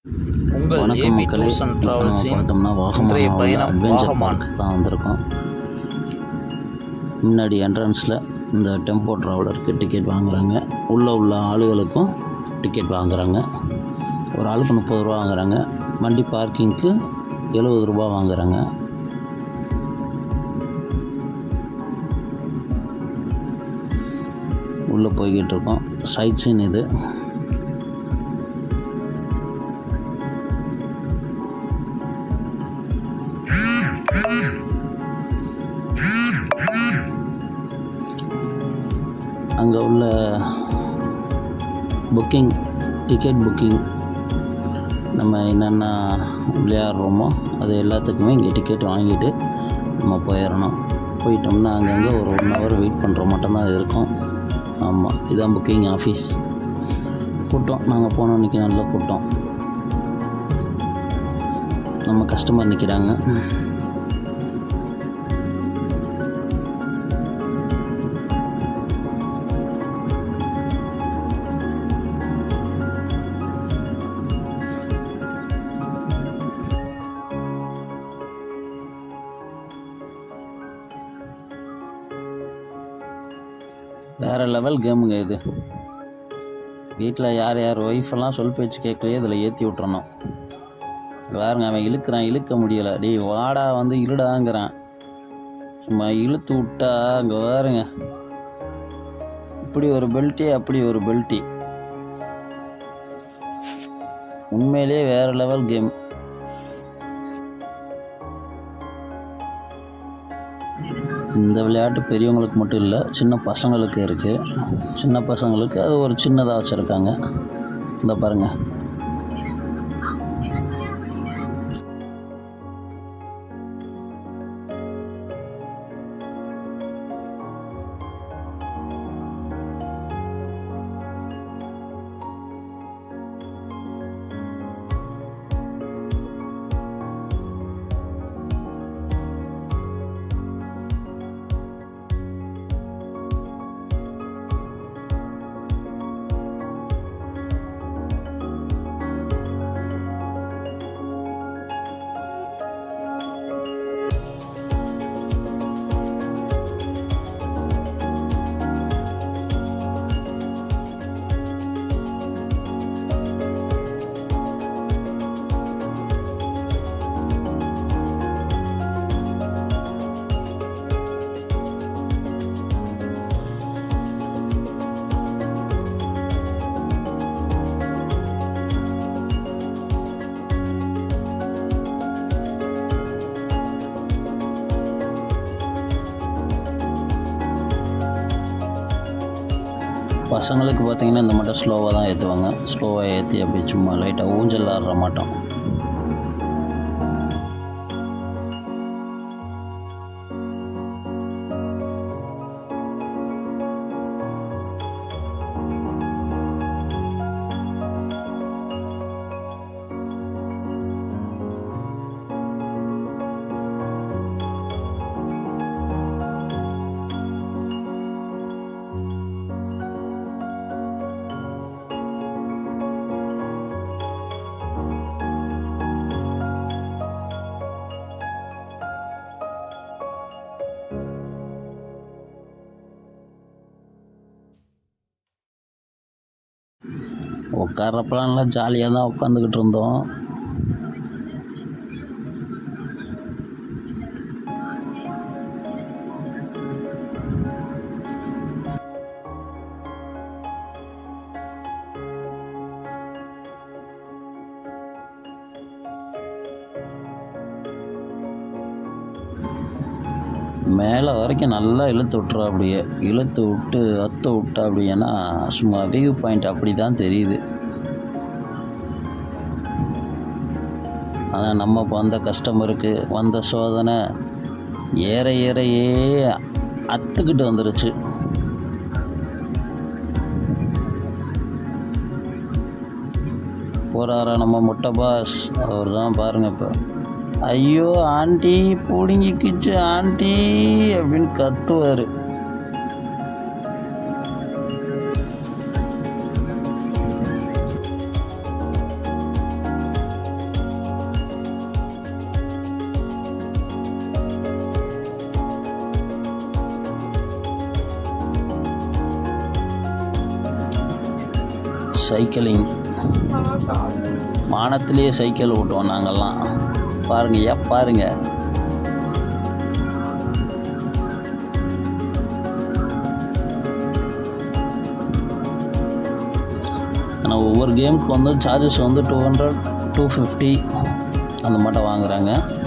உங்கள் வணக்கம் ஏபி மக்களே. டூர்ஸ் அண்ட் இப்போ நம்ம டிராவல்ஸின் பார்த்தோம்னா இன்றைய வாகமானில் உள்ள பயணம் அட்வென்ச்சர் வாகமான். பார்க் தான் வந்திருக்கோம். முன்னாடி என்ட்ரன்ஸில் இந்த டெம்போ ட்ராவலருக்கு டிக்கெட் வாங்குறாங்க. உள்ள ஆளுகளுக்கும் டிக்கெட் வாங்குறாங்க. ஒரு ஆளுக்கு 30 ரூபா வாங்குறாங்க. வண்டி பார்க்கிங்க்கு 70 ரூபா வாங்குறாங்க. உள்ளே போய்கிட்டு இருக்கோம். சைட் சீன் இது. அங்கே உள்ள டிக்கெட் புக்கிங் நம்ம என்னென்ன விளையாடுறோமோ அது எல்லாத்துக்குமே இங்கே டிக்கெட் வாங்கிட்டு நம்ம போயிடணும். போயிட்டோம்னா அங்கங்கே ஒரு 1 ஹவர் வெயிட் பண்ணுற மட்டும்தான் இருக்கும். ஆமாம், இதுதான் புக்கிங் ஆஃபீஸ். கூட்டம் நாங்கள் போனோம். இன்றைக்கி நல்ல கூட்டம். நம்ம கஸ்டமர் நிற்கிறாங்க. வேறு லெவல் கேமுங்க இது. வீட்டில் யார் ஒய்ஃபெல்லாம் சொல் பேச்சு கேட்கலையே இதில் ஏற்றி விட்றணும். பாருங்க, அவன் இழுக்க முடியலை. டேய் வாடா வந்து இழுடாங்கிறான். சும்மா இழுத்து விட்டா அங்கே பாருங்க, இப்படி ஒரு பெல்ட்டி அப்படி ஒரு பெல்ட்டி. உண்மையிலே வேறு லெவல் கேம். இந்த விளையாட்டு பெரியவங்களுக்கு மட்டும் இல்லை, சின்ன பசங்களுக்கு இருக்குது. சின்ன பசங்களுக்கு அது ஒரு சின்னதாக வச்சுருக்காங்க. இந்த பாருங்கள். பசங்களுக்கு பார்த்திங்கன்னா இந்த மட்டும் ஸ்லோவாக தான் ஏற்றுவாங்க. ஸ்லோவாக ஏற்றி அப்படி சும்மா லைட்டாக ஊஞ்சல் ஆடுற மாட்டோம். உட்கார்றப்பெல்லாம் நல்லா ஜாலியாக தான் உட்காந்துக்கிட்டு இருந்தோம். மேலே வரைக்கும் நல்லா இழுத்து விட்றா. அப்படியே இழுத்து விட்டு அத்து விட்டா அப்படின்னா சும்மா வியூ பாயிண்ட் அப்படி தான் தெரியுது. ஆனால் நம்ம வந்த கஸ்டமருக்கு வந்த சோதனை ஏறையே அத்துக்கிட்டு வந்துருச்சு. போகிறாரா நம்ம முட்டை பாஸ்? அவர் தான் பாருங்கள். இப்போ ஐயோ ஆண்டி பிடுங்கிக்கிச்சு ஆண்டி அப்படின்னு கத்துவார். சைக்கிளிங். வானத்திலேயே சைக்கிள் ஓட்டுவோம் நாங்கள்லாம். பாருங்கய்யா பாருங்கள். ஆனால் ஒவ்வொரு கேமுக்கு வந்து சார்ஜஸ் வந்து 200 250 அந்த மட்டும் வாங்குகிறாங்க.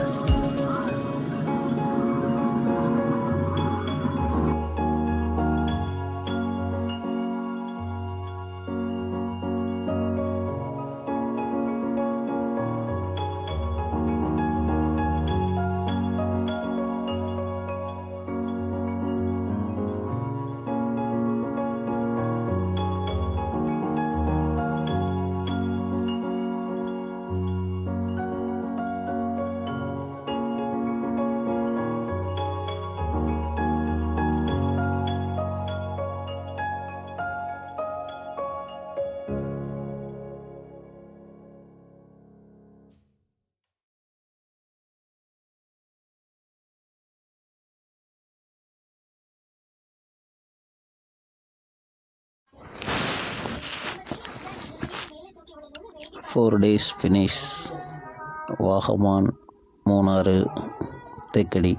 Four days finish. Vagamon, Munnar, Thekkady.